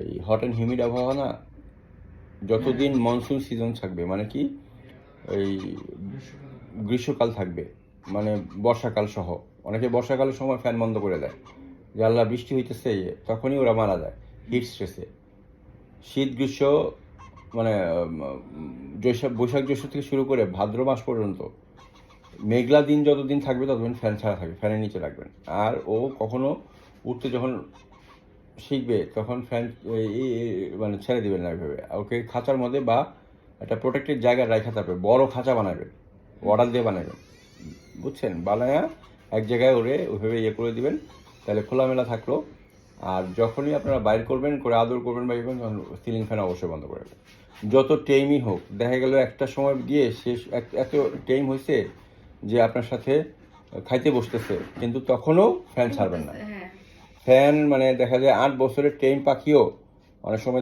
এই hot and humid আবহাওয়া না, যতদিন মনসুন সিজন থাকবে, মানে কি এই গ্রীষ্মকাল থাকবে, মানে বর্ষাকাল সহ, অনেকে বর্ষাকালের সময় ফ্যান বন্ধ করে দেয় যে আল্লাহ বৃষ্টি হইতেছে, তখনই ওরা মারা যায় হিট স্ট্রেসে। শীত গ্রীষ্ম মানে বৈশাখ জ্যৈষ্ঠ থেকে শুরু করে ভাদ্র মাস পর্যন্ত মেঘলা দিন যতদিন থাকবে ততদিন ফ্যান ছাড়া থাকবে, ফ্যানের নিচে রাখবেন। আর ও কখনো উঠতে যখন শিখবে তখন ফ্যান মানে ছেড়ে দিবেন না, এভাবে ওকে খাঁচার মধ্যে বা একটা প্রোটেক্টেড জায়গায় রাখা থাকবে, বড় খাঁচা বানাবেন, অর্ডার দিয়ে বানাবেন, বুঝছেন, বানায়া এক জায়গায় ওরে ওইভাবে করে দিবেন, তাহলে খোলামেলা থাকলো। আর যখনই আপনারা বাইর করবেন করে আদর করবেন বা তখন সিলিং ফ্যান অবশ্যই বন্ধ করে দেবেন। যত টেইমই হোক, দেখা গেল একটা সময় গিয়ে শেষ এত টেইম হয়েছে যে আপনার সাথে খাইতে বসতেছে, কিন্তু তখনও ফ্যান ছাড়বেন না। ফ্যান মানে দেখা যায় 8 বছরের টেইম পাখিও অনেক সময়